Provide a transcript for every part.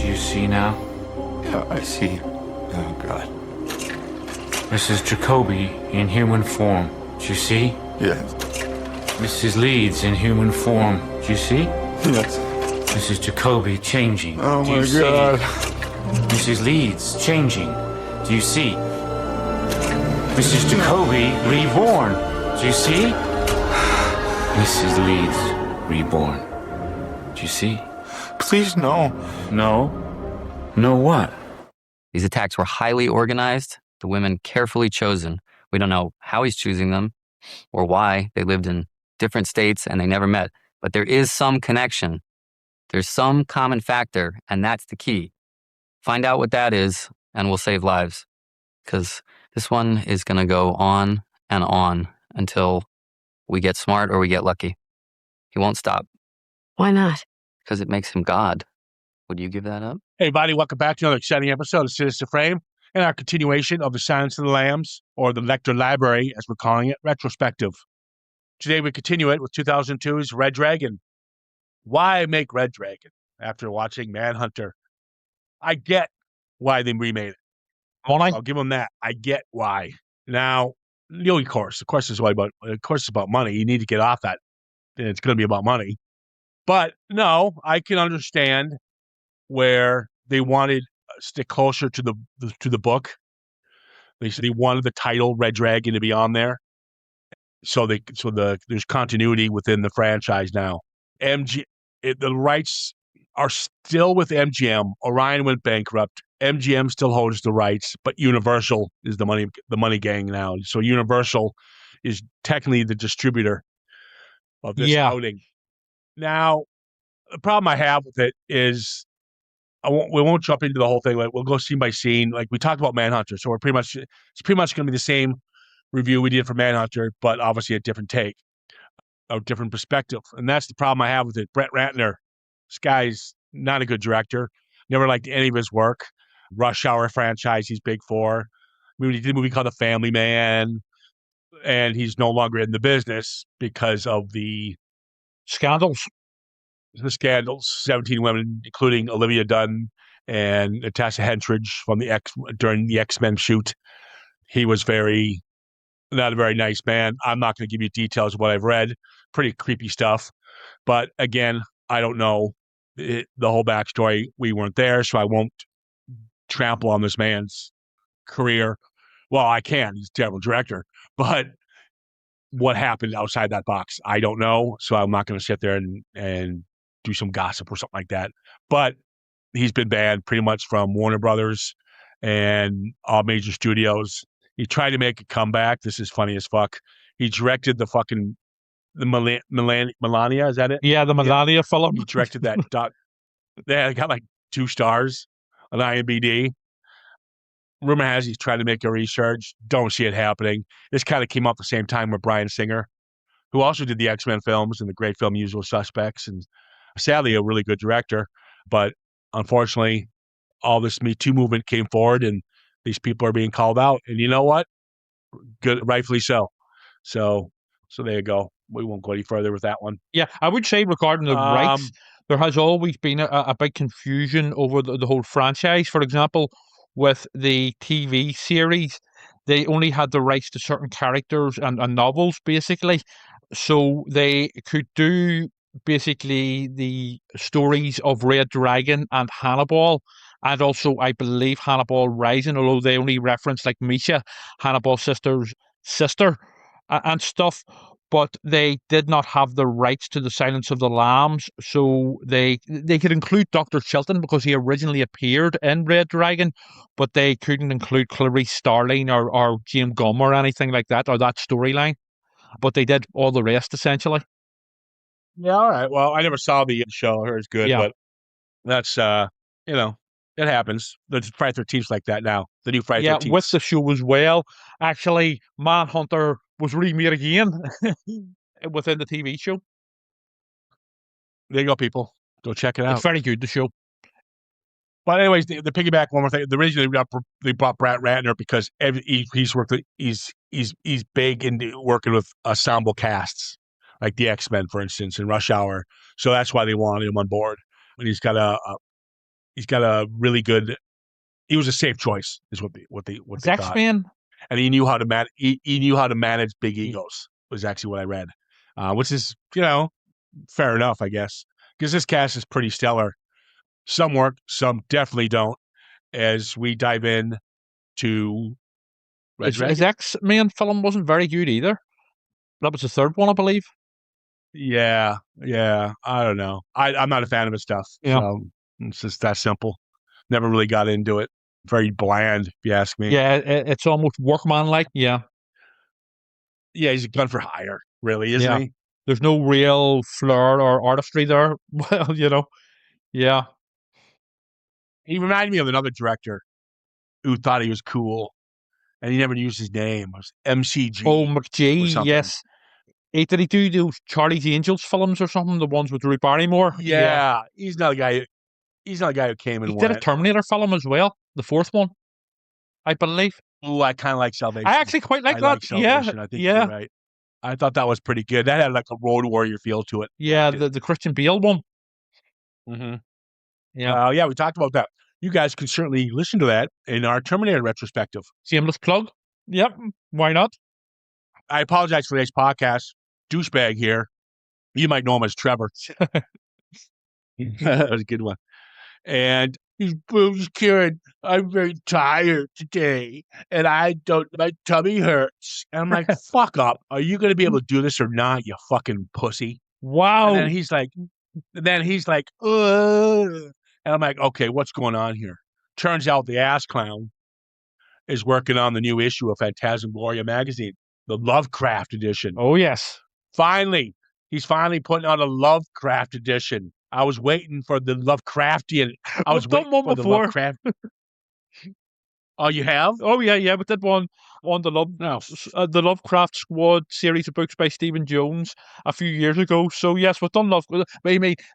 you see now? Yeah, I see. Oh, God. This is Jacoby in human form. Do you see? Yes. Mrs. Leeds in human form. Do you see? Yes. This is Jacoby changing. Oh, Do you my see? God. Mrs. Leeds changing. Do you see? Mrs. Jacoby reborn. Do you see? Mrs. Leeds reborn. Do you see? Please, no. No? No what? These attacks were highly organized, the women carefully chosen. We don't know how he's choosing them or why. They lived in different states and they never met. But there is some connection. There's some common factor, and that's the key. Find out what that is, and we'll save lives. Because this one is going to go on and on until we get smart or we get lucky. He won't stop. Why not? Because it makes him God. Would you give that up? Hey, everybody, welcome back to another exciting episode of Sinister Frame and our continuation of the Silence of the Lambs, or the Lecter Library, as we're calling it, retrospective. Today we continue it with 2002's Red Dragon. Why make Red Dragon after watching Manhunter? I get why they remade it. I'll give them that. I get why. Now, of course, it's about money. You need to get off that. And it's going to be about money. But no, I can understand where they wanted to stick closer to the book. They said they wanted the title Red Dragon to be on there, so there's continuity within the franchise now. The rights are still with MGM. Orion went bankrupt. MGM still holds the rights, but Universal is the money gang now. So Universal is technically the distributor of this outing. Now, the problem I have with it is we won't jump into the whole thing. Like, we'll go scene by scene. Like, we talked about Manhunter, so it's pretty much going to be the same review we did for Manhunter, but obviously a different take, a different perspective. And that's the problem I have with it. Brett Ratner, this guy's not a good director. Never liked any of his work. Rush Hour franchise, he's big for. He did a movie called The Family Man, and he's no longer in the business because of the scandals. The scandals, 17 women, including Olivia Dunn and Natasha Henstridge during the X-Men shoot. He was not a very nice man. I'm not going to give you details of what I've read. Pretty creepy stuff. But again, I don't know the whole backstory. We weren't there, so I won't trample on this man's career. Well, I can. He's a terrible director. But what happened outside that box, I don't know. So I'm not going to sit there and do some gossip or something like that. But he's been banned pretty much from Warner Brothers and all major studios. He tried to make a comeback. This is funny as fuck. He directed the Melania, is that it? Yeah, the Melania film. He directed that. It got like 2 stars on IMDb. Rumor has he's trying to make a resurge. Don't see it happening. This kind of came up the same time with Bryan Singer, who also did the X-Men films and the great film Usual Suspects, and sadly a really good director. But unfortunately, all this Me Too movement came forward, and these people are being called out. And you know what? Good, rightfully so. So there you go. We won't go any further with that one. Yeah, I would say regarding the rights, there has always been a big confusion over the whole franchise. For example, with the TV series, they only had the rights to certain characters and novels, basically. So they could do basically the stories of Red Dragon and Hannibal, and also, I believe, Hannibal Rising, although they only reference like Misha, Hannibal's sister's sister, and stuff. But they did not have the rights to the Silence of the Lambs, so they could include Dr. Chilton because he originally appeared in Red Dragon, but they couldn't include Clarice Starling or James Gummer or anything like that, or that storyline. But they did all the rest, essentially. Yeah, all right. Well, I never saw the show. I heard it's good, but that's, it happens. There's Friday 13th's like that now. The new Friday 13th. Yeah, with the show as well. Actually, Manhunter was remade again within the TV show. There you go, people. Go check it out. It's very good, the show. But anyways, the piggyback one more thing. The reason they brought Brett Ratner because he's big into working with ensemble casts, like the X-Men, for instance, and Rush Hour. So that's why they wanted him on board. And he's got he's got a really good. He was a safe choice, is what they thought. X-Men. And he knew how to he knew how to manage big egos. Was actually what I read, which is fair enough, I guess, because this cast is pretty stellar. Some work, some definitely don't. As we dive in to his X-Men film wasn't very good either. That was the third one, I believe. Yeah. I don't know. I'm not a fan of his stuff. Yeah. So it's just that simple. Never really got into it. Very bland, if you ask me. Yeah, it's almost workman-like. Yeah. Yeah, he's a gun for hire, really, isn't he? There's no real flair or artistry there. Well, yeah. He reminded me of another director who thought he was cool, and he never used his name. It was MCG. Oh, McG, yes. Did he do those Charlie's Angels films or something? The ones with Drew Barrymore? Yeah. He's not a guy. He's not a guy who came and He went. did a Terminator film as well, the fourth one, I believe. Oh, I kind of like Salvation. I actually quite like that. Like Salvation. I think you're right. I thought that was pretty good. That had like a Road Warrior feel to it. Yeah, the Christian Bale one. Mm-hmm. Yeah. We talked about that. You guys can certainly listen to that in our Terminator retrospective. Shameless plug. Yep. Why not? I apologize for today's podcast. Douchebag here. You might know him as Trevor. That was a good one. And he's Karen, I'm very tired today, and my tummy hurts. And I'm like, fuck up. Are you going to be able to do this or not, you fucking pussy? Wow. And then he's like, ugh. And I'm like, okay, what's going on here? Turns out the ass clown is working on the new issue of Phantasmagoria magazine, the Lovecraft edition. Oh, yes. He's finally putting out a Lovecraft edition. I was waiting for the Lovecraftian. I was waiting for the Lovecraft. Oh, you have? Oh, yeah. We did one on the the Lovecraft Squad series of books by Stephen Jones a few years ago. So yes, we've done Lovecraft.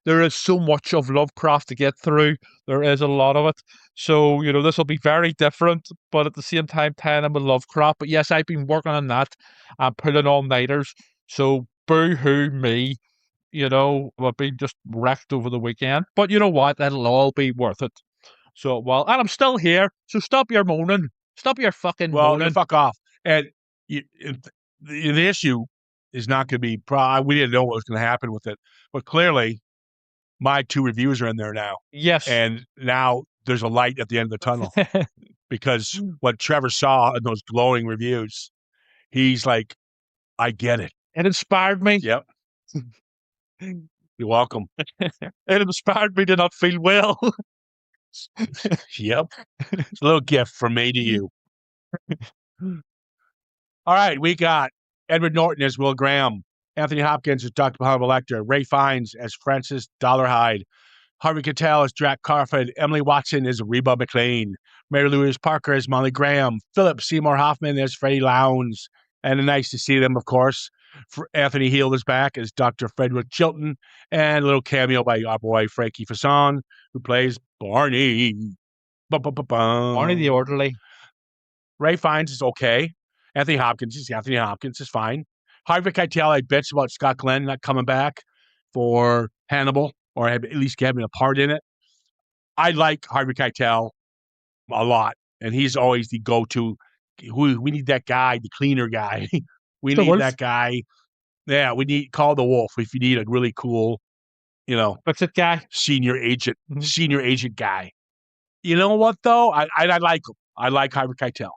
There is so much of Lovecraft to get through. There is a lot of it. So this will be very different, but at the same time, tying in with Lovecraft. But yes, I've been working on that and pulling all-nighters. So boo-hoo me. I've been just wrecked over the weekend. But you know what? It'll all be worth it. So, and I'm still here. So stop your moaning. Stop your fucking moaning. Fuck off. And the issue is not going to be. We didn't know what was going to happen with it, but clearly, my 2 reviews are in there now. Yes. And now there's a light at the end of the tunnel because what Trevor saw in those glowing reviews, he's like, I get it. It inspired me. Yep. You're welcome. It inspired me to not feel well. Yep. It's a little gift from me to you. All right, we got Edward Norton as Will Graham, Anthony Hopkins as Dr. Hannibal Lecter, Ray Fiennes as Francis Dollarhide, Harvey Keitel as Drac Carford, Emily Watson as Reba McLean, Mary Louise Parker as Molly Graham, Philip Seymour Hoffman as Freddie Lowndes, and nice to see them, of course. Anthony Heald is back as Dr. Frederick Chilton, and a little cameo by our boy Frankie Fasson, who plays Barney. Barney the Orderly. Ray Fiennes is okay. Anthony Hopkins is fine. Harvey Keitel, I bitch about Scott Glenn not coming back for Hannibal, or at least having a part in it. I like Harvey Keitel a lot, and he's always the go-to. We need that guy, the cleaner guy. We need that guy. Yeah, we need Call the Wolf if you need a really cool, what's that guy? Senior agent guy. You know what though? I like him. I like Harvey Keitel.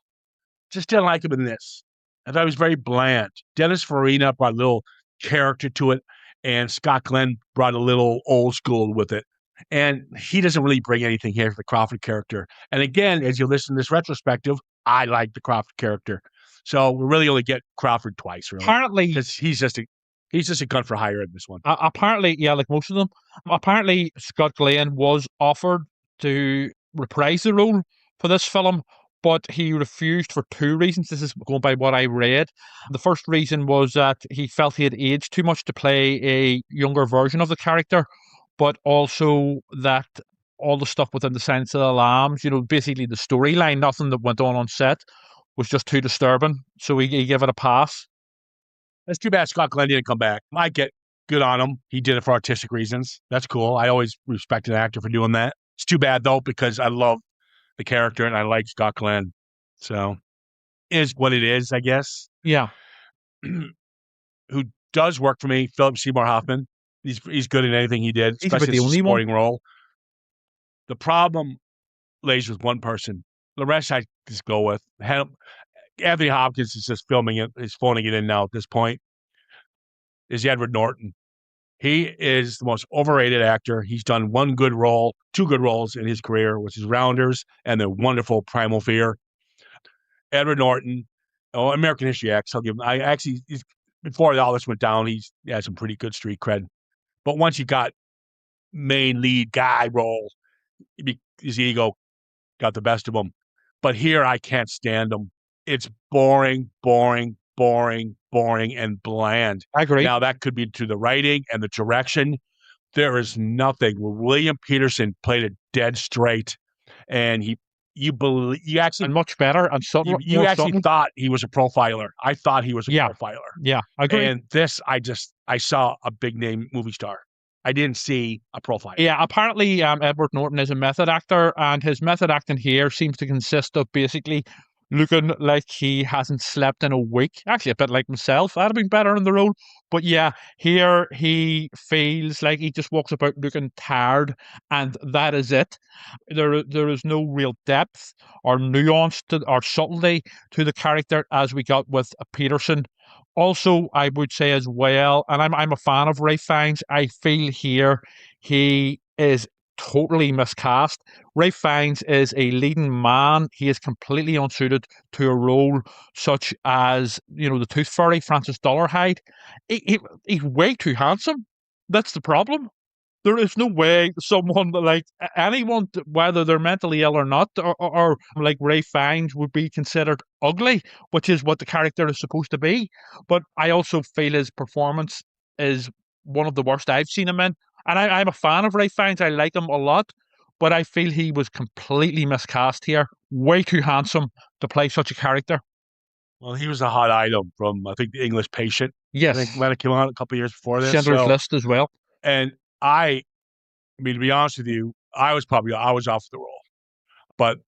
Just didn't like him in this. I thought he was very bland. Dennis Farina brought a little character to it, and Scott Glenn brought a little old school with it. And he doesn't really bring anything here for the Crawford character. And again, as you listen to this retrospective, I like the Crawford character. So we really only get Crawford twice, really. Apparently, because he's just a gun for hire in this one. Apparently, yeah, like most of them. Apparently, Scott Glenn was offered to reprise the role for this film, but he refused for 2 reasons. This is going by what I read. The first reason was that he felt he had aged too much to play a younger version of the character, but also that all the stuff within the Silence of the Lambs, basically the storyline, nothing that went on set, was just too disturbing. So he gave it a pass. That's too bad Scott Glenn didn't come back. I get good on him. He did it for artistic reasons. That's cool. I always respect an actor for doing that. It's too bad though, because I love the character and I like Scott Glenn. So is what it is, I guess. Yeah. Who does work for me? Philip Seymour Hoffman. He's good in anything he did, He's about especially the as a only one. supporting role. The problem lays with one person. The rest I just go with. Anthony Hopkins is just filming it. He's phoning it in now at this point. Is Edward Norton. He is the most overrated actor. He's done two good roles in his career, which is Rounders and the wonderful Primal Fear. Edward Norton, American History X. I'll give him. Before all this went down, he had some pretty good street cred. But once you got main lead guy role, his ego got the best of him. But here, I can't stand him. It's boring, and bland. I agree. Now, that could be to the writing and the direction. There is nothing. William Peterson played it dead straight, and you actually and much better and subtle. You actually thought he was a profiler. I thought he was a profiler. Yeah, I agree. And this, I saw a big name movie star. I didn't see a profiler. Yeah, apparently Edward Norton is a method actor, and his method acting here seems to consist of basically looking like he hasn't slept in a week. Actually, a bit like myself. I'd have been better in the role. But yeah, here he feels like he just walks about looking tired, and that is it. There is no real depth or nuance or subtlety to the character as we got with Peterson. Also, I would say as well, and I'm a fan of Ralph Fiennes. I feel here he is totally miscast. Ralph Fiennes is a leading man. He is completely unsuited to a role such as, the Tooth Fairy, Francis Dollarhide. He's way too handsome. That's the problem. There is no way someone like anyone, whether they're mentally ill or not, or like Ralph Fiennes, would be considered ugly, which is what the character is supposed to be. But I also feel his performance is one of the worst I've seen him in. And I'm a fan of Ralph Fiennes. I like him a lot, but I feel he was completely miscast here. Way too handsome to play such a character. Well, he was a hot item from, I think, The English Patient. Yes. I think might have come out a couple of years before this. Schindler's List as well. And I mean, to be honest with you, I was off the roll. But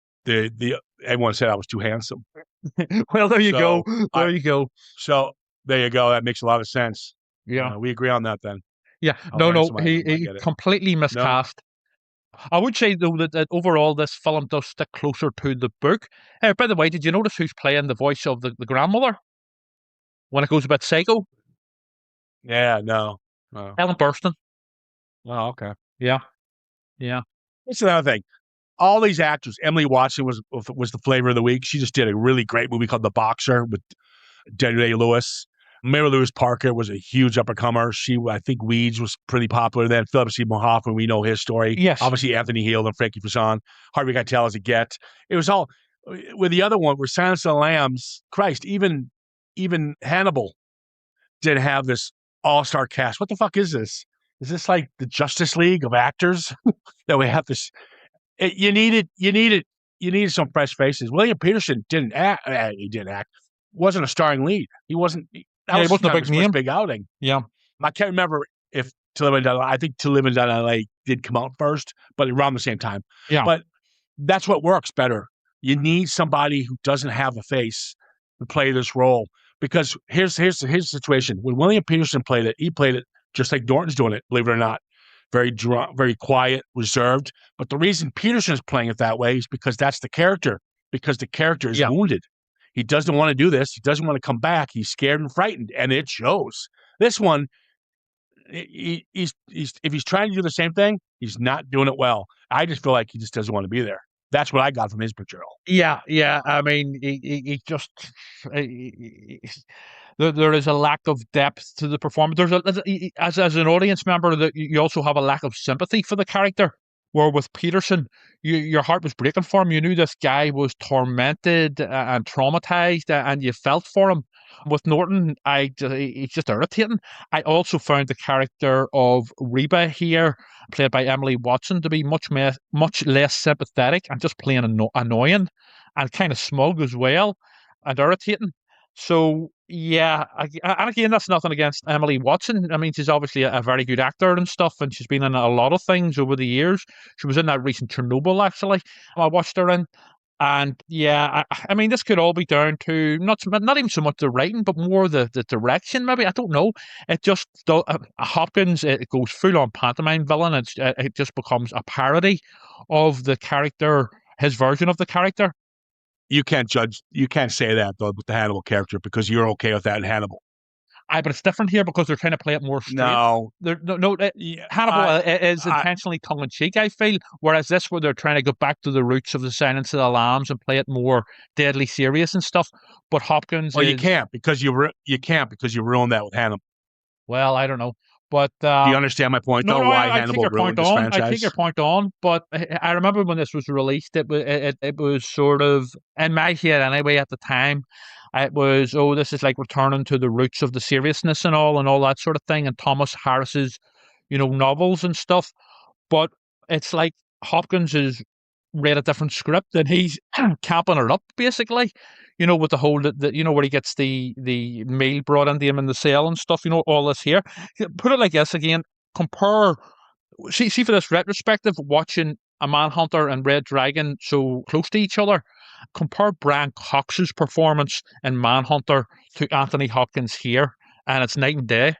everyone said I was too handsome. Well, there you go. There you go. So there you go. That makes a lot of sense. Yeah. We agree on that then. Yeah. No, he completely miscast. No. I would say, though, that overall this film does stick closer to the book. By the way, did you notice who's playing the voice of the grandmother when it goes a bit psycho? Yeah, no. Ellen Burstyn. Oh, okay. Yeah. That's another thing. All these actors, Emily Watson was the flavor of the week. She just did a really great movie called The Boxer with Daniel Day-Lewis. Mary Louise Parker was a huge up-and-comer. I think Weeds was pretty popular then. Philip Seymour Hoffman, we know his story. Yes. Obviously, Anthony Heald and Frankie Faison. Harvey Keitel as a get. It was all, with the other one, where Silence of the Lambs, Christ, even Hannibal didn't have this all-star cast. What the fuck is this? Is this like the Justice League of actors that we have this? You needed some fresh faces. William Peterson didn't act. He didn't act. Wasn't a starring lead. He wasn't. He wasn't a big name. Big outing. Yeah. I can't remember if To Live and Die. I think To Live and Die in LA did come out first, but around the same time. Yeah. But that's what works better. You need somebody who doesn't have a face to play this role. Because here's the situation. When William Peterson played it, he played it just like Norton's doing it, believe it or not. Very very quiet, reserved. But the reason Peterson is playing it that way is because that's the character. Because the character is wounded. He doesn't want to do this. He doesn't want to come back. He's scared and frightened, and it shows. This one, he's if he's trying to do the same thing, he's not doing it well. I just feel like he just doesn't want to be there. That's what I got from his portrayal. Yeah. I mean, he just there is a lack of depth to the performance. As an audience member, that you also have a lack of sympathy for the character. Where with Peterson, your heart was breaking for him. You knew this guy was tormented and traumatized, and you felt for him. With Norton, he's just irritating. I also found the character of Reba here, played by Emily Watson, to be much less sympathetic and just plain annoying and kind of smug as well, and irritating. So yeah, and again, that's nothing against Emily Watson. I mean, she's obviously a very good actor and stuff, and she's been in a lot of things over the years. She was in that recent Chernobyl, actually. I watched her in, and yeah, I mean, this could all be down to not even so much the writing, but more the direction. Maybe I don't know. It just Hopkins, it goes full on pantomime villain. It just becomes a parody of the character, his version of the character. You can't say that though with the Hannibal character because you're okay with that in Hannibal. But it's different here because they're trying to play it more straight. No, Hannibal is intentionally tongue in cheek, I feel, whereas this, where they're trying to go back to the roots of the Silence of the Lambs and play it more deadly serious and stuff. But Hopkins, you can't because you ruined that with Hannibal. Well, I don't know. But do you understand my point? No, why Hannibal ruined this franchise? I take your point on, but I remember when this was released, it was sort of in my head anyway at the time. It was, this is like returning to the roots of the seriousness and all that sort of thing, and Thomas Harris's, novels and stuff. But it's like Hopkins has read a different script and he's capping it up basically. With the whole that where he gets the meal brought into him in the cell and stuff. All this here. Put it like this again. Compare. See for this retrospective, watching a Manhunter and Red Dragon so close to each other. Compare Brian Cox's performance in Manhunter to Anthony Hopkins here, and it's night and day.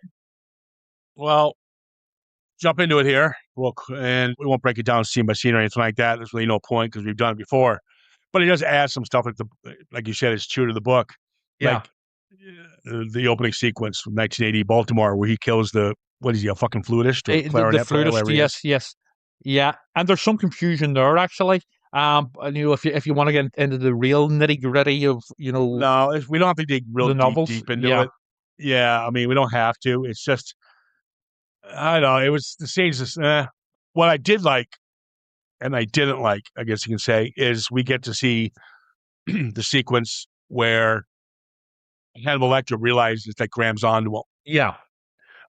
Well, jump into it here, and we won't break it down scene by scene or anything like that. There's really no point because we've done it before. But he does add some stuff like you said, it's true to the book. Yeah. Like the opening sequence from 1980 Baltimore, where he kills a fucking flutist or clarinet the flutist, yes. Yeah, and there's some confusion there actually. And, if you want to get into the real nitty gritty of no, we don't have to dig real deep into it. Yeah, I mean we don't have to. It's just I don't know. It was the scenes. What I did like, and I didn't like, I guess you can say, is we get to see the sequence where Hannibal Lecter realizes that Graham's onto him. Yeah.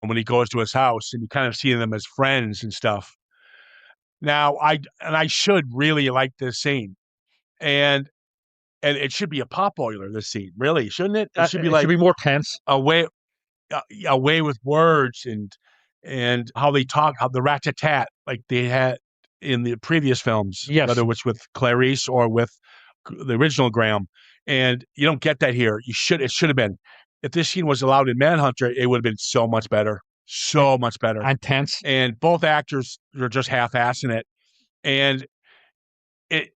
And when he goes to his house, and you kind of see them as friends and stuff. Now, I should really like this scene, and it should be a pop boiler. This scene, really, shouldn't it? It should be should be more tense. Away with words and how they talk, how the rat-tat-tat like they had in the previous films, whether it was with Clarice or with the original Graham, and you don't get that here. It should have been. If this scene was allowed in Manhunter, it would have been so much better. So much better. And tense. And both actors are just half-assing it. And it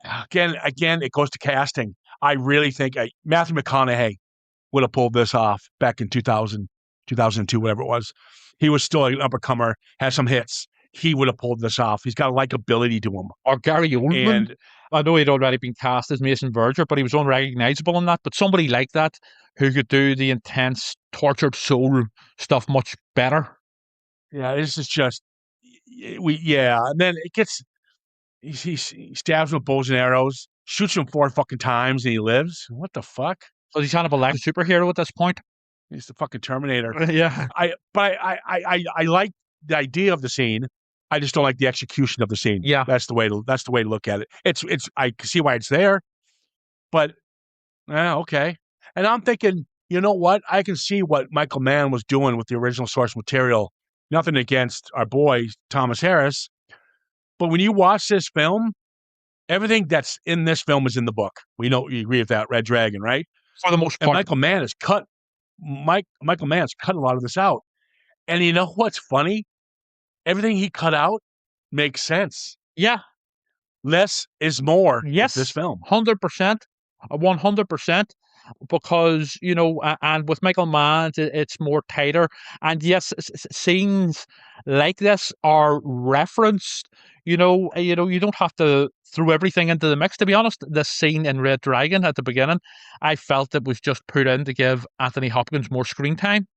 again, it goes to casting. I really think Matthew McConaughey would have pulled this off back in 2000, 2002, whatever it was. He was still an up-and-comer, had some hits. He would have pulled this off. He's got a likability to him. Or Gary Oldman. And I know he'd already been cast as Mason Verger, but he was unrecognizable in that. But somebody like that who could do the intense, tortured soul stuff much better. Yeah, this is just and then it gets he stabs him with bows and arrows, shoots him 4 fucking times, and he lives. What the fuck? So he's Hannibal Lecter, superhero at this point. He's the fucking Terminator. Yeah. I like the idea of the scene. I just don't like the execution of the scene. Yeah, that's the way to look at it. It's I can see why it's there, but okay. And I'm thinking, you know what? I can see what Michael Mann was doing with the original source material. Nothing against our boy Thomas Harris, but when you watch this film, everything that's in this film is in the book. We know you agree with that, Red Dragon, right? For the most part. And Michael Mann has cut a lot of this out. And you know what's funny? Everything he cut out makes sense. Yeah. Less is more. Yes. This film. 100%. 100%. Because, and with Michael Mann, it's more tighter. And yes, scenes like this are referenced. You don't have to throw everything into the mix. To be honest, this scene in Red Dragon at the beginning, I felt it was just put in to give Anthony Hopkins more screen time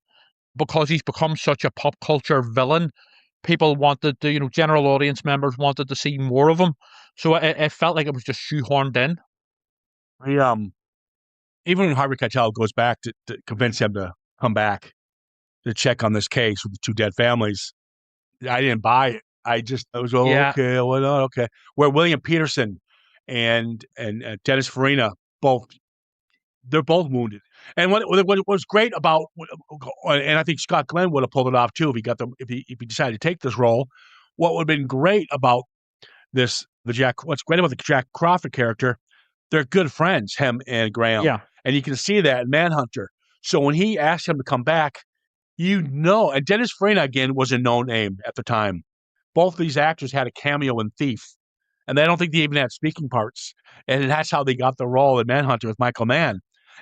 because he's become such a pop culture villain. People wanted to, general audience members wanted to see more of him. So it felt like it was just shoehorned in. Even when Harvey Keitel goes back to convince him to come back to check on this case with the 2 dead families, I didn't buy it. I was okay, well, okay. Where William Peterson and Dennis Farina both They're both wounded. And what was great about, and I think Scott Glenn would have pulled it off too if he decided to take this role. What would have been great about what's great about the Jack Crawford character, they're good friends, him and Graham. Yeah. And you can see that in Manhunter. So when he asked him to come back, and Dennis Farina again was a known name at the time. Both of these actors had a cameo in Thief, and I don't think they even had speaking parts. And that's how they got the role in Manhunter with Michael Mann.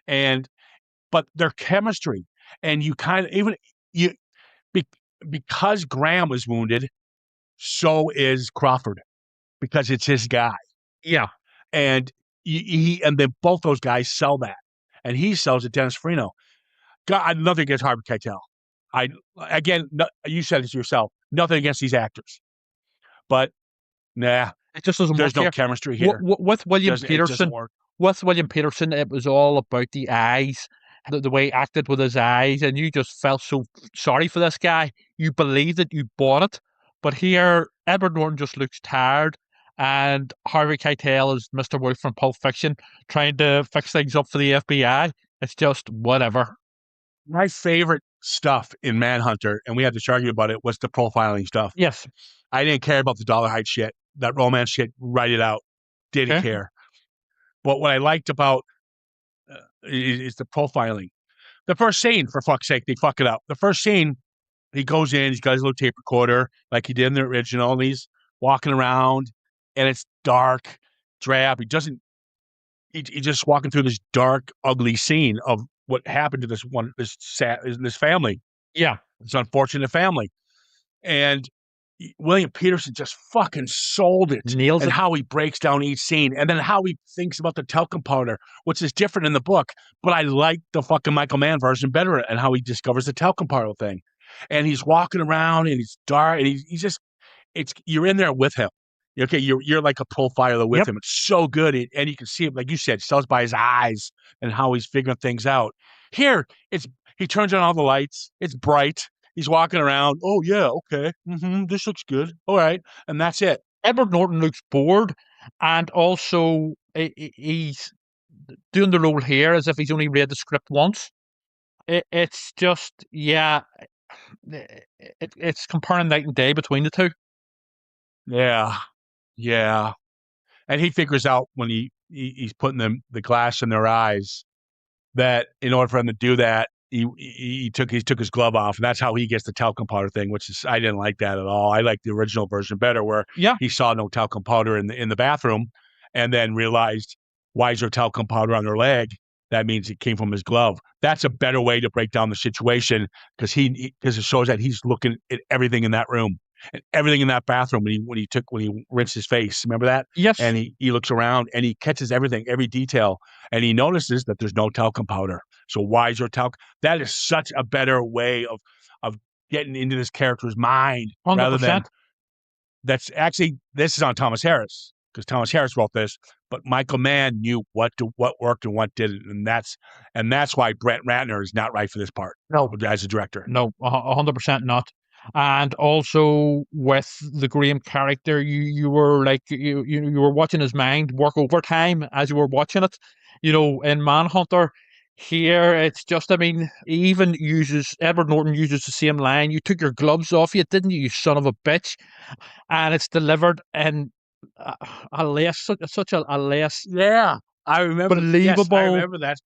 But their chemistry, and because Graham was wounded, so is Crawford, because it's his guy. Yeah. And and then both those guys sell that, and he sells it to Dennis Farina. God, nothing against Harvey Keitel. You said it yourself. Nothing against these actors, but nah, it just doesn't. There's no chemistry here. With William Peterson. With William Peterson, it was all about the eyes, the way he acted with his eyes, and you just felt so sorry for this guy. You believed it, you bought it. But here, Edward Norton just looks tired, and Harvey Keitel is Mr. Wolf from Pulp Fiction, trying to fix things up for the FBI. It's just whatever. My favorite stuff in Manhunter, and we had this argument about it, was the profiling stuff. Yes. I didn't care about the dollar height shit. That romance shit, write it out. Didn't care. But what I liked about is the profiling. The first scene, for fuck's sake, they fuck it up. The first scene, he goes in, he's got his little tape recorder like he did in the original, and he's walking around, and it's dark, drab. He's just walking through this dark, ugly scene of what happened to this family. Yeah. This unfortunate family. And William Peterson just fucking sold it. Nails it. And how he breaks down each scene, and then how he thinks about the talcum powder, which is different in the book. But I like the fucking Michael Mann version better, and how he discovers the talcum powder thing. And he's walking around, and he's dark, and he's just, you're in there with him. Okay, you're like a profiler with him. It's so good, and you can see it, like you said, sells by his eyes and how he's figuring things out. Here, he turns on all the lights. It's bright. He's walking around. Oh, yeah, okay. This looks good. All right. And that's it. Edward Norton looks bored, and also he's doing the role here as if he's only read the script once. It's just, it's comparing night and day between the two. Yeah. Yeah. And he figures out when he's putting the glass in their eyes that in order for him to do that, he took his glove off, and that's how he gets the talcum powder thing, which is, I didn't like that at all. I like the original version better, where he saw no talcum powder in the bathroom, and then realized, why is there talcum powder on her leg? That means it came from his glove. That's a better way to break down the situation, because it shows that he's looking at everything in that room and everything in that bathroom when he rinsed his face. Remember that? Yes. And he looks around and he catches everything, every detail, and he notices that there's no talcum powder. So why is there talcum? That is such a better way of getting into this character's mind 100%. rather than that's actually, this is on Thomas Harris, because Thomas Harris wrote this, but Michael Mann knew what worked and what didn't, and that's why Brett Ratner is not right for this part. No, as a director. No, 100% not. And also with the Graham character, you were like you were watching his mind work overtime as you were watching it. In Manhunter, here it's just, Edward Norton uses the same line. You took your gloves off, you didn't you son of a bitch? And it's delivered in such a less. Yeah, I remember. Believable. Yes, I remember that.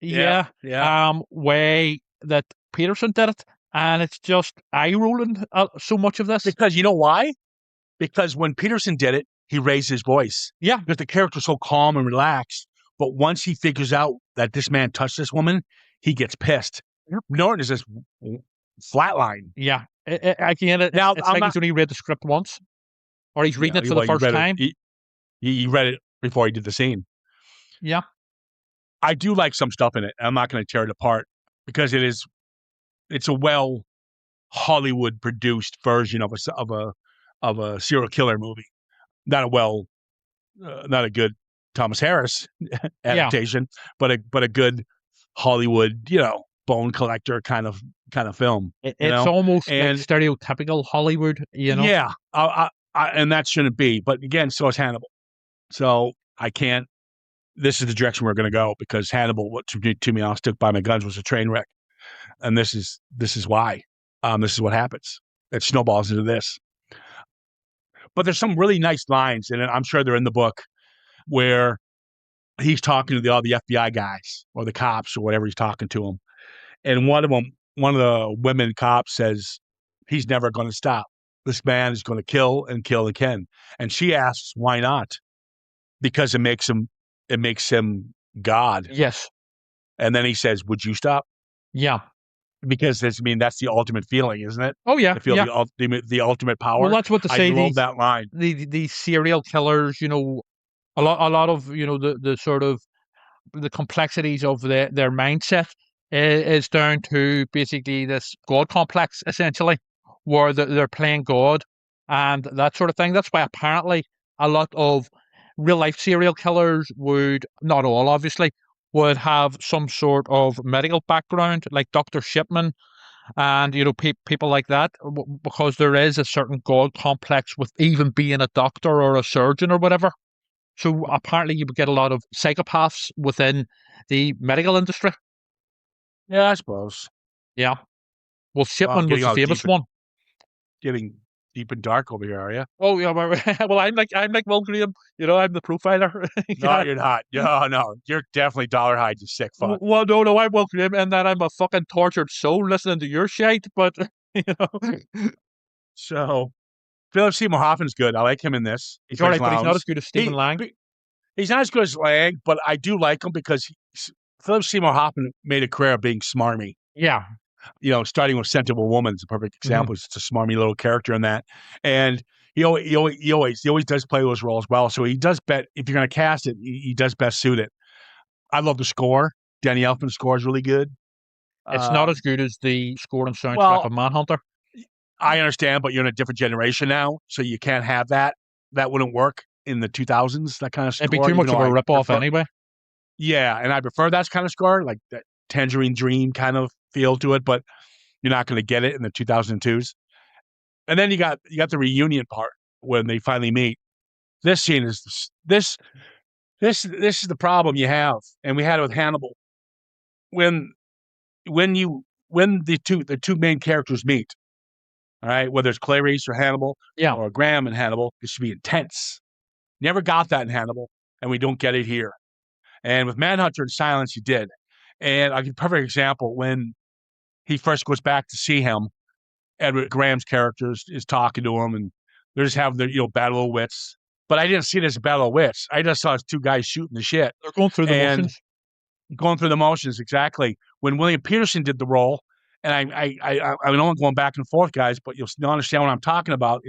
Yeah. Way that Peterson did it. And it's just eye-rolling, so much of this. Because you know why? Because when Peterson did it, he raised his voice. Yeah. Because the character's so calm and relaxed. But once he figures out that this man touched this woman, he gets pissed. Yep. Norton is just flatline. Yeah. Again, it's like he's only read the script once. Or he's reading it for the first time. He read it before he did the scene. Yeah. I do like some stuff in it. I'm not going to tear it apart, because it's a well Hollywood produced version of a serial killer movie. Not a good Thomas Harris adaptation, but a good Hollywood, bone collector kind of film. It's almost like stereotypical Hollywood, Yeah, and that shouldn't be. But again, so is Hannibal. So I can't this is the direction we're going to go, because Hannibal, what to me, I stuck by my guns, was a train wreck, and this is why. This is what happens. It snowballs into this. But there's some really nice lines, and I'm sure they're in the book, where he's talking to all the FBI guys or the cops or whatever he's talking to them, and one of the women cops says, "He's never going to stop. This man is going to kill and kill again." And she asks, "Why not?" Because it makes him God. Yes. And then he says, "Would you stop?" Yeah. Because that's the ultimate feeling, isn't it? Oh yeah. To feel the ultimate power. Well, that's what they say. I love that line. These serial killers, a lot of the sort of the complexities of their mindset is down to basically this God complex, essentially, where they're playing God and that sort of thing. That's why apparently a lot of real life serial killers would, not all obviously, would have some sort of medical background, like Dr. Shipman and people like that, because there is a certain God complex with even being a doctor or a surgeon or whatever. So apparently you would get a lot of psychopaths within the medical industry. Yeah, I suppose. Yeah. Well, Shipman was the famous one. Getting deep and dark over here, are you? Oh yeah, well I'm like Will Graham, I'm the profiler. No, you're not. No, you're definitely Dollarhide, you sick fuck. Well, no, I'm Will Graham, and then I'm a fucking tortured soul listening to your shite, but So Philip Seymour Hoffman's good. I like him in this. He's all right, but he's not as good as Stephen Lang. He's not as good as Lang, but I do like him because Philip Seymour Hoffman made a career of being smarmy. Yeah. Starting with Scent of a Woman is a perfect example. It's a smarmy little character in that. And he always does play those roles well. So he does if you're going to cast it, he does best suit it. I love the score. Danny Elfman's score is really good. It's not as good as the score and soundtrack of Manhunter. I understand, but you're in a different generation now, so you can't have that. That wouldn't work in the 2000s, that kind of score. It'd be too much of a ripoff anyway. Yeah, and I prefer that kind of score, like that Tangerine Dream kind of feel to it, but you're not going to get it in the 2002s. And then you got the reunion part when they finally meet. This scene is this is the problem you have, and we had it with Hannibal. When the two main characters meet, all right, whether it's Clarice or Hannibal, or Graham and Hannibal, it should be intense. Never got that in Hannibal, and we don't get it here. And with Manhunter and Silence, you did. And I'll give a perfect example when he first goes back to see him. Edward Graham's character is talking to him, and they're just having their battle of wits. But I didn't see it as a battle of wits. I just saw two guys shooting the shit. They're going through the motions. Going through the motions, exactly. When William Peterson did the role, and I know I'm going back and forth, guys, but you'll understand what I'm talking about,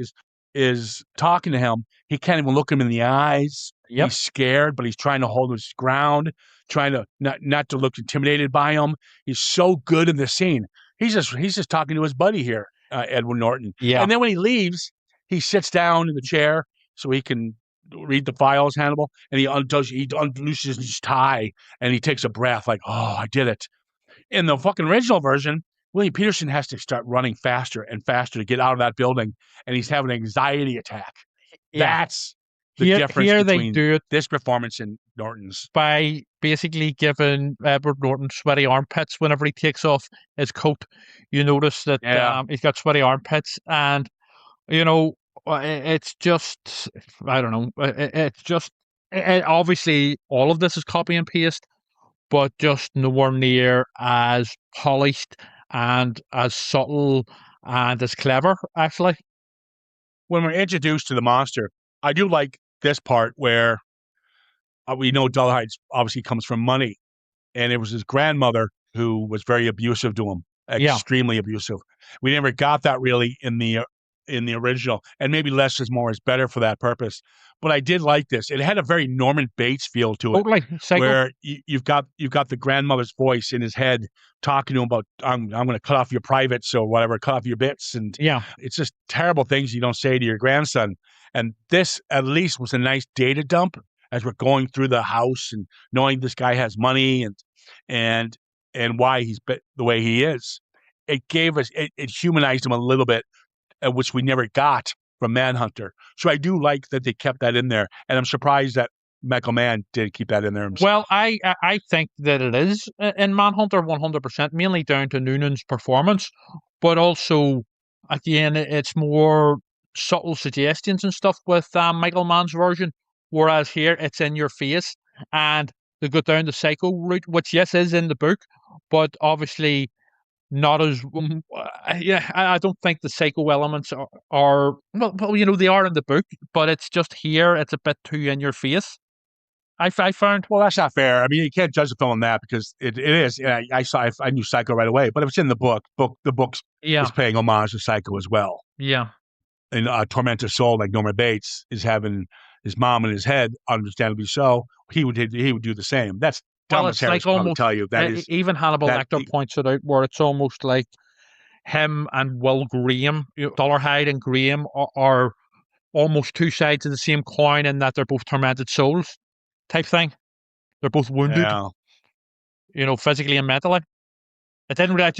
is talking to him. He can't even look him in the eyes. Yep. He's scared, but he's trying to hold his ground, trying to not to look intimidated by him. He's so good in this scene. He's just talking to his buddy here, Edward Norton. Yeah. And then when he leaves, he sits down in the chair so he can read the files, Hannibal, and he unlooses his tie and he takes a breath like, oh, I did it. In the fucking original version, William Peterson has to start running faster and faster to get out of that building, and he's having an anxiety attack. Yeah. That's the difference between this performance and Norton's. By basically giving Edward Norton sweaty armpits whenever he takes off his coat. You notice that he's got sweaty armpits, and it's just, I don't know, it's just, obviously all of this is copy and paste, but just nowhere near as polished and as subtle and as clever, actually. When we're introduced to the monster, I do like this part where we know Dollarhide obviously comes from money, and it was his grandmother who was very abusive to him, extremely abusive. We never got that really in the original, and maybe less is more is better for that purpose. But I did like this. It had a very Norman Bates feel to it, where you've got the grandmother's voice in his head talking to him about, I'm going to cut off your privates or whatever, cut off your bits, and it's just terrible things you don't say to your grandson. And this at least was a nice data dump as we're going through the house and knowing this guy has money and why he's the way he is. It gave us it humanized him a little bit, which we never got from Manhunter. So I do like that they kept that in there, and I'm surprised that Michael Mann did keep that in there himself. Well, I think that it is in Manhunter 100%, mainly down to Noonan's performance, but also, again, it's more subtle suggestions and stuff with Michael Mann's version, whereas here it's in your face, and they go down the psycho route, which, yes, is in the book, but obviously not as yeah. I don't think the psycho elements are well, they are in the book, but it's just here it's a bit too in your face. I found. Well, that's not fair. I mean, you can't judge the film on that because it is. I knew Psycho right away, but if it's in the book, the book Yeah, is paying homage to Psycho as well. yeah. And Tormented Soul, like Norman Bates, is having his mom in his head, understandably so. He would do the same. That's Well, Thomas it's Harris like will almost tell you that is even Hannibal that Lecter points it out where it's almost like him and Will Graham, Dollarhide and Graham are almost two sides of the same coin in that they're both tormented souls type thing. They're both wounded, physically and mentally. It didn't really,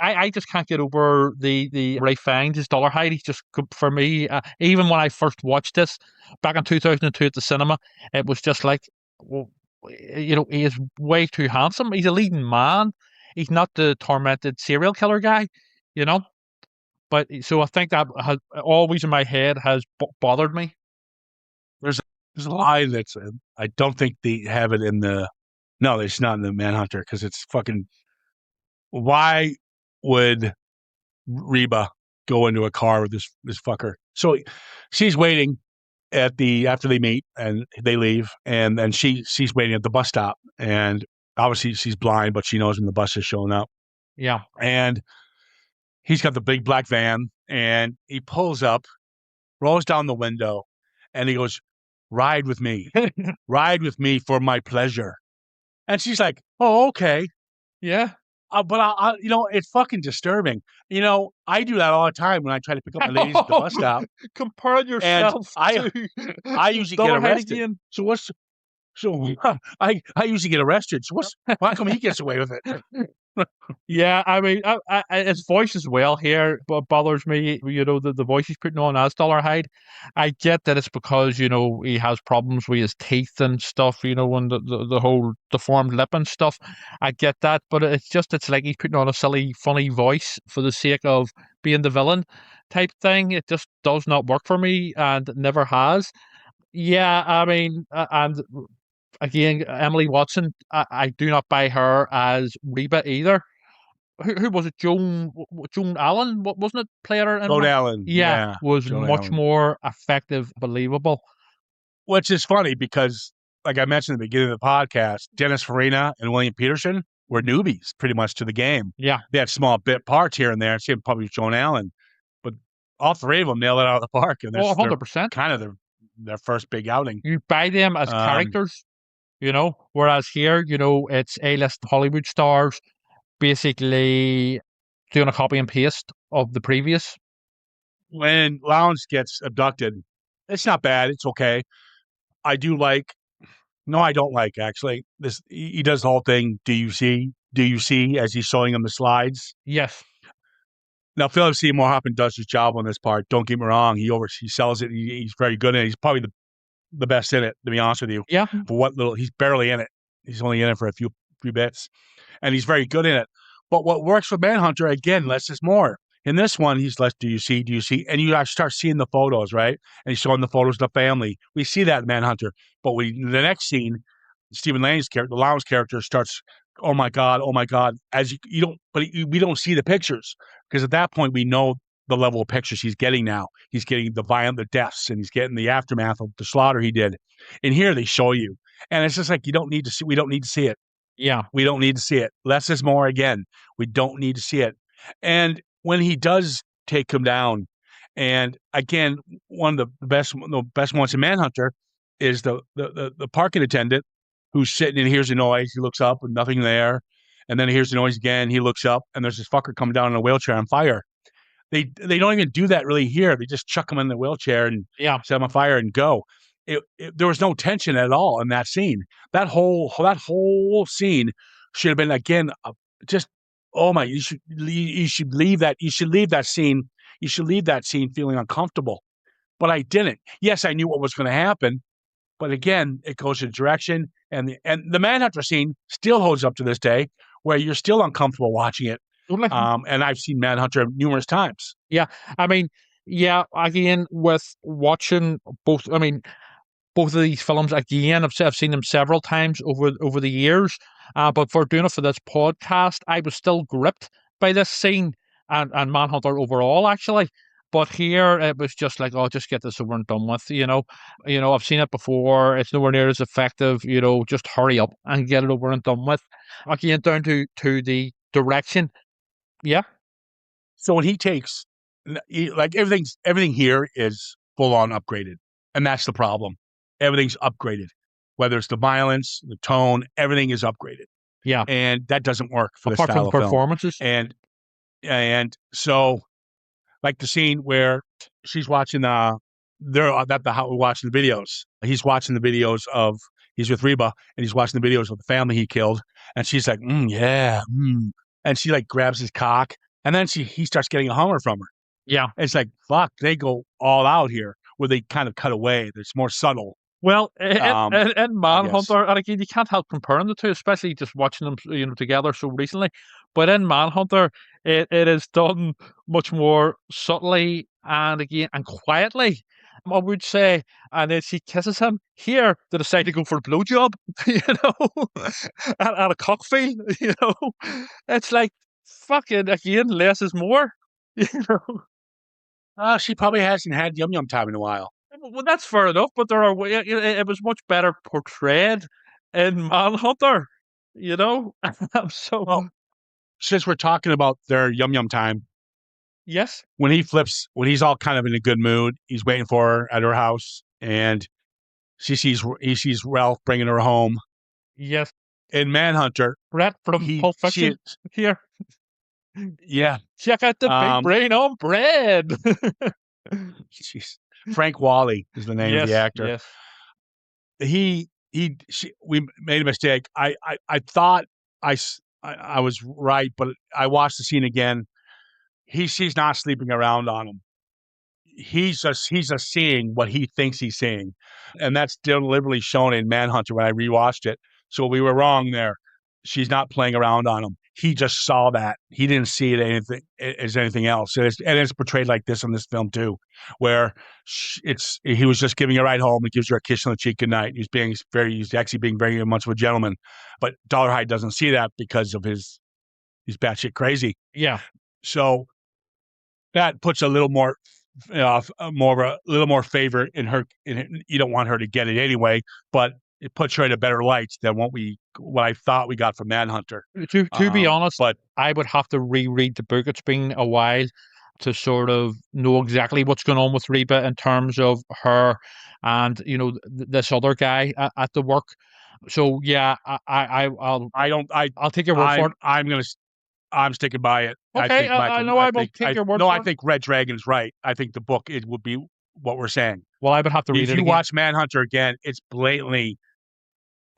I just can't get over the Ray Fiennes as Dollarhide. He's just, for me, even when I first watched this back in 2002 at the cinema, it was just like, well, he is way too handsome. He's a leading man. He's not the tormented serial killer guy, you know. But so I think that has always in my head has bothered me. There's a line that's I don't think they have it in the. No, it's not in the Manhunter because it's fucking. Why would Reba go into a car with this fucker? So she's waiting after they meet and they leave, and then she's waiting at the bus stop, and obviously she's blind, but she knows when the bus is showing up. Yeah, and he's got the big black van, and he pulls up, rolls down the window, and he goes, "Ride with me, ride with me for my pleasure." And she's like, "Oh, okay." yeah. But I, it's fucking disturbing. I do that all the time when I try to pick up my ladies at the bus stop. Comparing yourself I usually get arrested. Again. So I usually get arrested. So why come he gets away with it? Yeah, I mean, his voice as well here bothers me. The voice he's putting on as Dollarhide. I get that it's because he has problems with his teeth and stuff. And the whole deformed lip and stuff. I get that, but it's like he's putting on a silly, funny voice for the sake of being the villain type thing. It just does not work for me, and it never has. Yeah, I mean, and again, Emily Watson, I do not buy her as Reba either. Who was it? Joan Allen, wasn't it? Player in Joan Allen, yeah, was Joan much Allen. more effective, believable. Which is funny because, like I mentioned at the beginning of the podcast, Dennis Farina and William Peterson were newbies pretty much to the game. Yeah, they had small bit parts here and there. Same probably Joan Allen, but all three of them nailed it out of the park. And 100%. Kind of their first big outing. You buy them as characters, whereas here, it's A-list Hollywood stars basically doing a copy and paste of the previous. When Lowndes gets abducted, it's not bad. It's okay. I do like. No, I don't like actually. This he does the whole thing. Do you see? Do you see? As he's showing him the slides. Yes. Now Philip Seymour Hoffman does his job on this part. Don't get me wrong. He sells it. He's very good in it. He's probably the best in it. To be honest with you. Yeah. For what little he's barely in it. He's only in it for a few bits, and he's very good in it. But what works for Manhunter again, less is more. In this one, he's less. Do you see? Do you see? And you start seeing the photos, right? And he's showing the photos of the family. We see that in Manhunter. But the next scene, Stephen Lang's character, the Lowndes character, starts. Oh my God! Oh my God! As you don't, but we don't see the pictures because at that point we know the level of pictures he's getting now. He's getting the deaths, and he's getting the aftermath of the slaughter he did. And here they show you, and it's just like you don't need to see. We don't need to see it. Yeah, we don't need to see it. Less is more. Again, we don't need to see it. And when he does take him down, and again, one of the best ones in Manhunter is the parking attendant who's sitting and hears a noise. He looks up and nothing there, and then he hears the noise again. He looks up and there's this fucker coming down in a wheelchair on fire. They don't even do that really here. They just chuck him in the wheelchair and set him on fire and go. There was no tension at all in that scene. That whole scene should have been again just oh my! You should leave that. You should leave that scene. You should leave that scene feeling uncomfortable. But I didn't. Yes, I knew what was going to happen. But again, it goes in direction, and the Manhunter scene still holds up to this day, where you're still uncomfortable watching it. And I've seen Manhunter numerous times. Yeah, I mean, yeah. Again, with watching both, I mean, both of these films again, I've seen them several times over the years. But for doing it for this podcast, I was still gripped by this scene and Manhunter overall, actually. But here it was just like, oh, just get this over and done with. I've seen it before. It's nowhere near as effective. Just hurry up and get it over and done with. Again, down to the direction. Yeah. So when he takes, like, everything here is full on upgraded, and that's the problem. Everything's upgraded, whether it's the violence, the tone, everything is upgraded. Yeah, and that doesn't work for apart the style from of performances. Film. And so, like the scene where she's watching they're at the house watching the videos. He's watching the videos of he's with Reba, and he's watching the videos of the family he killed, and she's like, yeah, and she like grabs his cock, and then he starts getting a Hummer from her. Yeah, it's like, fuck, they go all out here where they kind of cut away. It's more subtle. Well, in Manhunter, and again, you can't help comparing the two, especially just watching them, together so recently. But in Manhunter, it is done much more subtly and quietly, I would say. And then she kisses him. Here, they decide to go for a blowjob, at a cockfield. It's like, fucking, again, less is more. She probably hasn't had yum yum time in a while. Well, that's fair enough, but it was much better portrayed in Manhunter, So, since we're talking about their yum yum time, yes, when he's all kind of in a good mood, he's waiting for her at her house, and he sees Ralph bringing her home. Yes, in Manhunter, Brett from Pulp Fiction here. Yeah, check out the big brain on bread. Jeez. Frank Wally is the name of the actor. Yes. We made a mistake. I thought I was right, but I watched the scene again. She's not sleeping around on him. He's just seeing what he thinks he's seeing, and that's deliberately shown in Manhunter when I rewatched it. So we were wrong there. She's not playing around on him. He just saw that. He didn't see it as anything else. And it's portrayed like this in this film too, where he was just giving her a ride home. He gives her a kiss on the cheek goodnight. He's actually being very much of a gentleman. But Dollarhide doesn't see that because of he's batshit crazy. Yeah. So that puts a little more favor in her. You don't want her to get it anyway, but it puts her in a better light than what I thought we got from Manhunter. To be honest, but I would have to reread the book. It's been a while to sort of know exactly what's going on with Reba in terms of her and this other guy at the work. So yeah, I'll take your word for it. I'm sticking by it. Okay, I will take your word for it. No, I think Red Dragon is right. I think the book it would be what we're saying. Well, I would have to read it again. If you watch Manhunter again, it's blatantly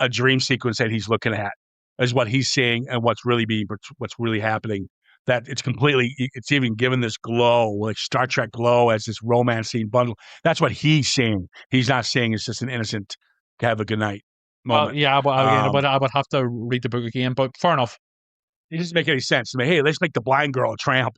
a dream sequence that he's looking at, is what he's seeing and what's really happening. That it's even given this glow, like Star Trek glow, as this romance scene bundle. That's what he's seeing. He's not seeing it's just an innocent have a good night moment. Yeah, but again, I would have to read the book again. But fair enough. It doesn't make any sense. I mean, hey, let's make the blind girl a tramp.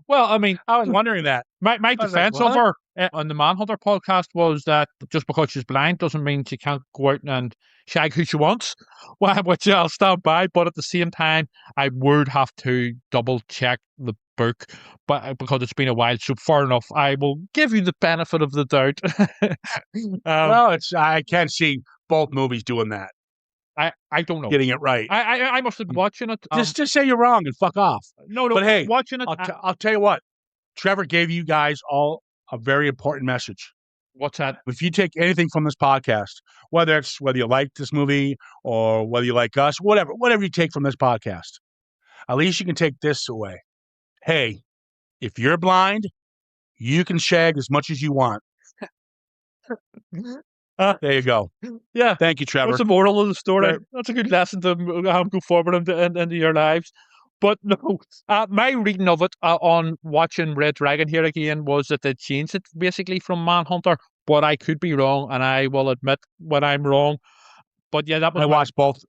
Well, I mean, I was wondering that. My defense of her on the Manhunter podcast was that just because she's blind doesn't mean she can't go out and shag who she wants, which I'll stand by. But at the same time, I would have to double check the book, but because it's been a while. So fair enough, I will give you the benefit of the doubt. Well, I can't see both movies doing that. I don't know. Getting it right. I must have been watching it. Just say you're wrong and fuck off. No. But hey, watching it. I'll tell you what. Trevor gave you guys all a very important message. What's that? If you take anything from this podcast, whether you like this movie or whether you like us, whatever you take from this podcast, at least you can take this away. Hey, if you're blind, you can shag as much as you want. There you go. Yeah. Thank you, Trevor. That's the moral of the story. Right. That's a good lesson to go forward into your lives. But no, my reading of it on watching Red Dragon here again was that they changed it basically from Manhunter, but I could be wrong, and I will admit when I'm wrong. But yeah, that was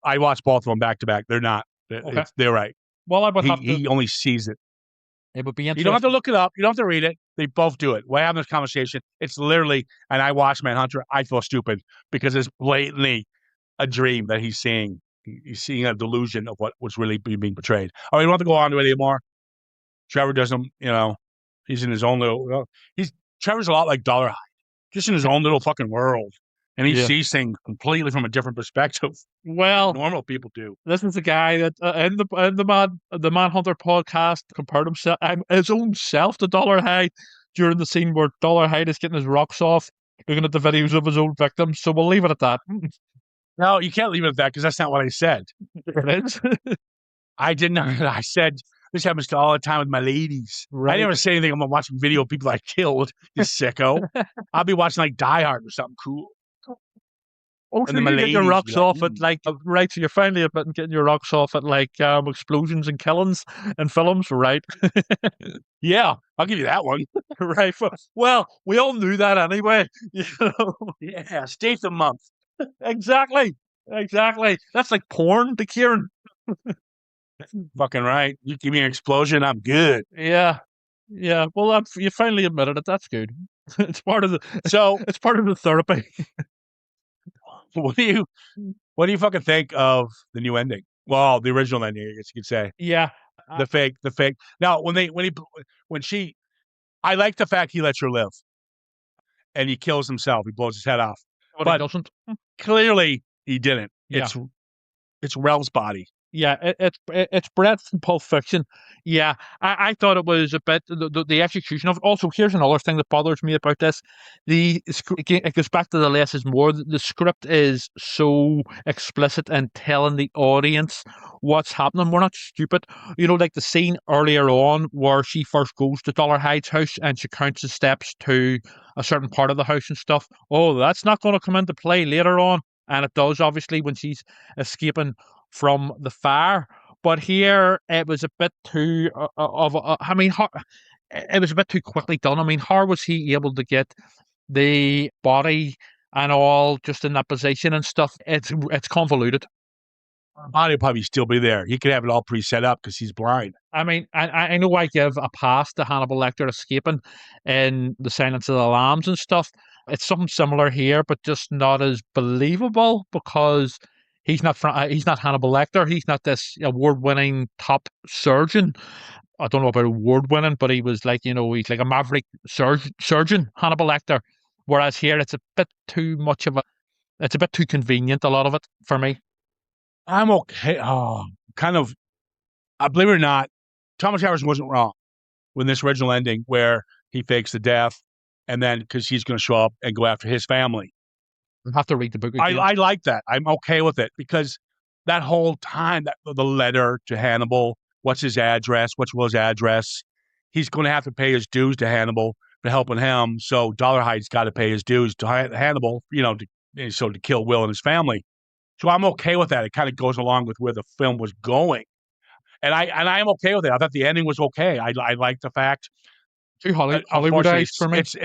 I watched both of them back to back. They're not. Okay. They're right. Well, I would have to. He only sees it. It would be You interesting. don't have to look it up. You don't have to read it. They both do it. We're having this conversation. It's literally, and I watched Manhunter. I feel stupid because it's blatantly a dream that he's seeing. He's seeing a delusion of what was really being portrayed. Oh, you don't have to go on to it anymore. Trevor doesn't, he's in his own little. Trevor's a lot like Dollarhide, just in his own little fucking world, and he sees things completely from a different perspective. Well, Normal people do. This is the guy that in the Manhunter podcast compared his own self to Dollarhide during the scene where Dollarhide is getting his rocks off, looking at the videos of his own victims. So we'll leave it at that. No, you can't leave it at that because that's not what I said. It is. I did not. I said this happens to all the time with my ladies. Right. I never say anything. I'm watching video of people I killed. You sicko. I'll be watching like Die Hard or something cool. Oh, so you get your rocks off at like right. So you're finally admitting getting your rocks off at like explosions and killings and films, right? Yeah, I'll give you that one. Right. Well, we all knew that anyway. Yeah, stay the month. Exactly. That's like porn to Kieran. Fucking right. You give me an explosion, I'm good. Yeah. Well, you finally admitted it. That's good. It's part of the therapy. What do you fucking think of the new ending? Well, the original ending, I guess you could say. Yeah. The fake. Now, I like the fact he lets her live, and he kills himself. He blows his head off, but he doesn't. Clearly, he didn't. Yeah. It's Rel's body. Yeah, it's Brett from Pulp Fiction. Yeah, I thought it was a bit the execution of it. Also, here's another thing that bothers me about this. It goes back to the less is more. The script is so explicit and telling the audience what's happening. We're not stupid. Like the scene earlier on where she first goes to Dollarhide's house and she counts the steps to a certain part of the house and stuff. Oh, that's not going to come into play later on. And it does, obviously, when she's escaping from the fire. But here, it was a bit too it was a bit too quickly done. I mean, how was he able to get the body and all just in that position and stuff? It's convoluted. The body will probably still be there. He could have it all pre-set up because he's blind. I mean, I know I give a pass to Hannibal Lecter escaping in The Silence of the Lambs and stuff. It's something similar here, but just not as believable because he's not Hannibal Lecter. He's not this award-winning top surgeon. I don't know about award-winning, but he was like, he's like a maverick surgeon, Hannibal Lecter. Whereas here, it's a bit too convenient, a lot of it, for me. I'm okay. Oh, kind of. Believe it or not, Thomas Jefferson wasn't wrong with this original ending where he fakes the death and then because he's going to show up and go after his family. I have to read the book again. I like that. I'm okay with it because that whole time, the letter to Hannibal, what's his address? What's Will's address? He's going to have to pay his dues to Hannibal for helping him. So Dollarhide's got to pay his dues to Hannibal, to kill Will and his family. So I'm okay with that. It kind of goes along with where the film was going. And I am okay with it. I thought the ending was okay. I like the fact. Too Hollywoodized for me. It's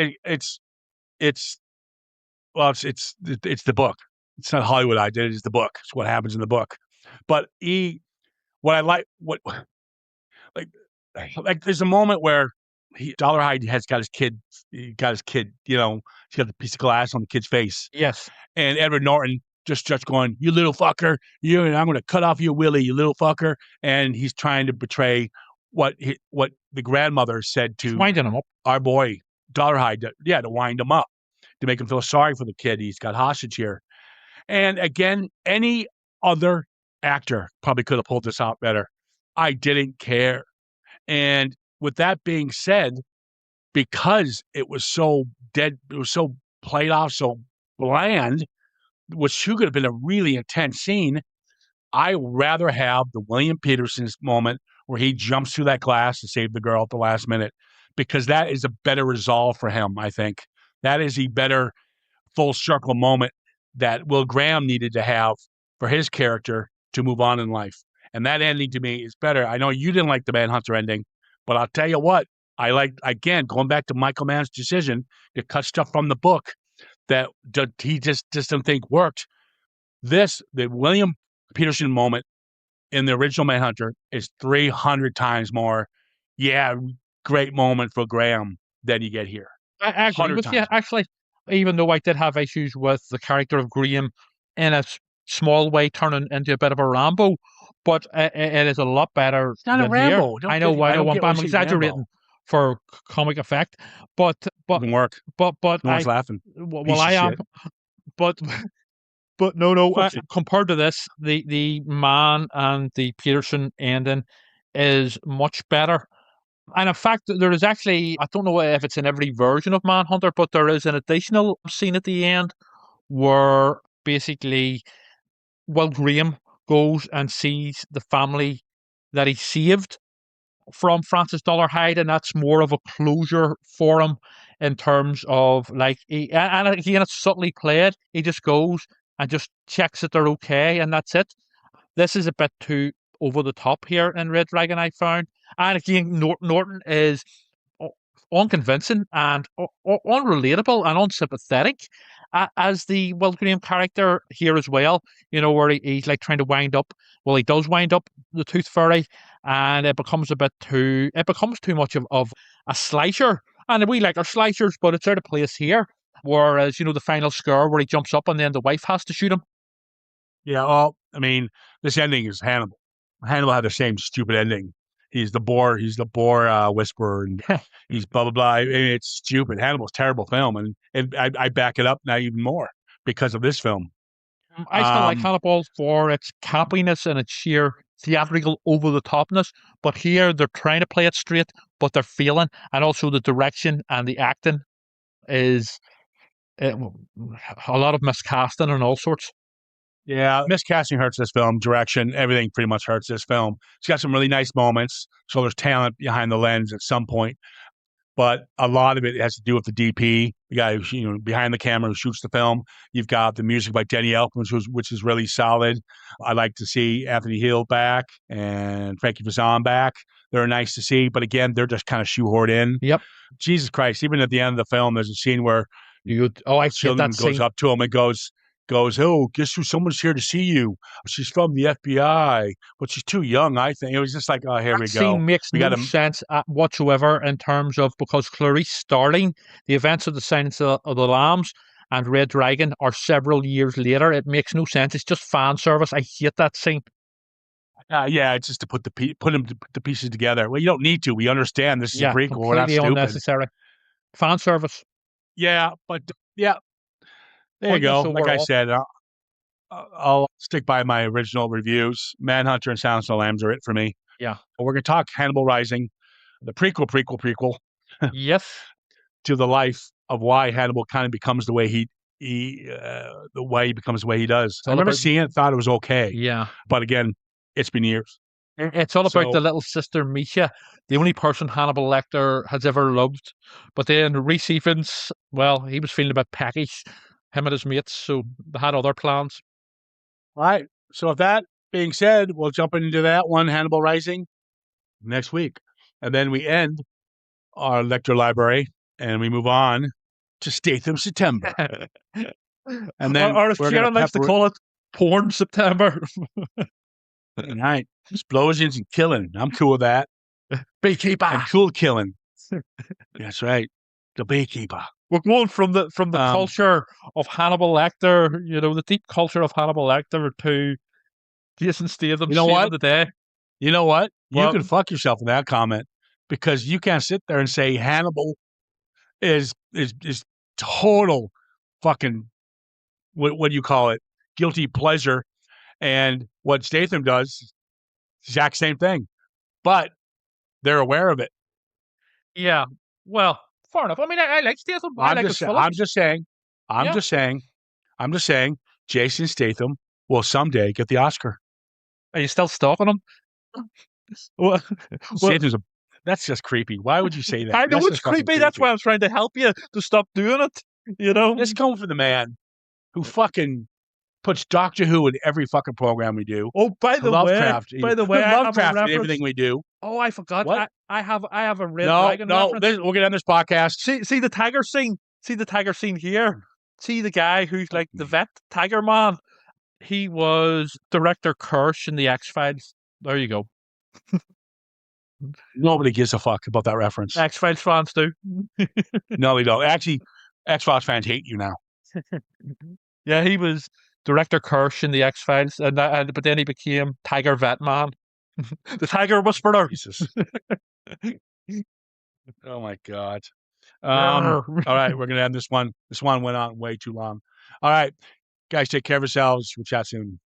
the book. It's not Hollywoodized. It is the book. It's what happens in the book. But there's a moment where Dollarhide has got his kid. He got his kid. He's got the piece of glass on the kid's face. Yes. And Edward Norton just going, "You little fucker! I'm going to cut off your willy, you little fucker!" And he's trying to betray what the grandmother said to winding him up. Our boy Dollarhide. To wind him up, to make him feel sorry for the kid he's got hostage here. And again, any other actor probably could have pulled this out better. I didn't care. And with that being said, because it was so dead, it was so played off, so bland, which could have been a really intense scene, I rather have the William Peterson moment where he jumps through that glass to save the girl at the last minute, because that is a better resolve for him, I think. That is a better full circle moment that Will Graham needed to have for his character to move on in life. And that ending to me is better. I know you didn't like the Manhunter ending, but I'll tell you what, I like, again, going back to Michael Mann's decision to cut stuff from the book. that he just doesn't think worked. The William Peterson moment in the original Manhunter is 300 times more. Yeah, great moment for Graham than you get here. I agree with you. Actually, even though I did have issues with the character of Graham in a small way turning into a bit of a Rambo, but it is a lot better. It's not a Rambo. I know. I'm exaggerating for comic effect, but didn't work. But no one's laughing. Well, I am, but no. Compared to this, the Man and the Peterson ending is much better. And in fact, there is actually, I don't know if it's in every version of Manhunter, but there is an additional scene at the end where basically Will Graham goes and sees the family that he saved from Francis Dollarhide, and that's more of a closure for him in terms of and again, it's subtly played. He just goes and just checks that they're okay, and that's it. This is a bit too over the top here in Red Dragon, I found. And again, Norton is unconvincing and unrelatable and unsympathetic as the Will Graham character here as well. Where he's like trying to wind up. Well, he does wind up the Tooth Fairy, and it becomes too much of a slasher. And we like our slashers, but it's out of place here. Whereas, the final scare where he jumps up and then the wife has to shoot him. Yeah, well, I mean, this ending is Hannibal. Hannibal had the same stupid ending. He's the boar whisperer, and he's blah, blah, blah. I mean, it's stupid. Hannibal's a terrible film, and I back it up now even more because of this film. I still like Hannibal for its campiness and its sheer theatrical over-the-topness, but here they're trying to play it straight, but they're failing, and also the direction and the acting is a lot of miscasting and all sorts. Yeah, miscasting hurts this film. Direction, everything pretty much hurts this film. It's got some really nice moments, so there's talent behind the lens at some point, but a lot of it has to do with the DP, the guy who's behind the camera who shoots the film. You've got the music by Denny Elfman, which is really solid. I like to see Anthony Hill back and Frankie Faison back. They're nice to see, but again, they're just kind of shoehorned in. Yep. Jesus Christ! Even at the end of the film, there's a scene where Sheldon goes up to him and goes, "Oh, guess who? Someone's here to see you. She's from the FBI, but she's too young, I think." It was just like, oh, here we go. That scene makes no sense whatsoever in terms of, because Clarice starting the events of the Silence of the Lambs and Red Dragon are several years later. It makes no sense. It's just fan service. I hate that scene. Yeah, it's just to put the pieces together. Well, you don't need to. We understand this is a prequel. Completely we're not stupid. Unnecessary. Fan service. Yeah, but yeah. There you go. Like I said, I'll stick by my original reviews. Manhunter and Silence of the Lambs are it for me. Yeah. We're going to talk Hannibal Rising, the prequel. Yes. To the life of why Hannibal kind of becomes the way he becomes the way he does. I remember seeing it, thought it was okay. Yeah. But again, it's been years. It's all about the little sister Misha, the only person Hannibal Lecter has ever loved. But then Rhys Ifans, well, he was feeling a bit peckish, him and his mates, so they had other plans. All right. So with that being said, we'll jump into that one, Hannibal Rising, next week. And then we end our Lecter Library and we move on to Statham September. And then or as Kieran likes to call it, Porn September. All right. Explosions and killing. I'm cool with that. Beekeeper. And cool killing. That's right. The beekeeper. We're going from the culture of Hannibal Lecter, the deep culture of Hannibal Lecter, to Jason Statham. You know what? The day. You know what? You can fuck yourself in that comment, because you can't sit there and say Hannibal is total fucking what do you call it? Guilty pleasure, and what Statham does, exact same thing, but they're aware of it. Yeah. Well. Fair enough. I mean, I like Statham. I'm just saying. Jason Statham will someday get the Oscar. Are you still stalking him? That's just creepy. Why would you say that? I know it's creepy. That's why I'm trying to help you to stop doing it. Let's go for the man who fucking puts Doctor Who in every fucking program we do. Oh, by the way, Lovecraft in everything we do. Oh, I forgot. What? I have a Red Dragon reference. We're gonna end this podcast. See the tiger scene. See the tiger scene here. See the guy who's like the vet, Tiger Man? He was Director Kirsch in the X-Files. There you go. Nobody gives a fuck about that reference. X-Files fans do. No, they don't. Actually, X-Files fans hate you now. Yeah, he was Director Kirsch in the X-Files, but then he became Tiger Vet Man. The Tiger Whisperer. Jesus. Oh my God. All right, we're gonna end this one. This one went on way too long. All right, guys, take care of yourselves. We'll chat soon.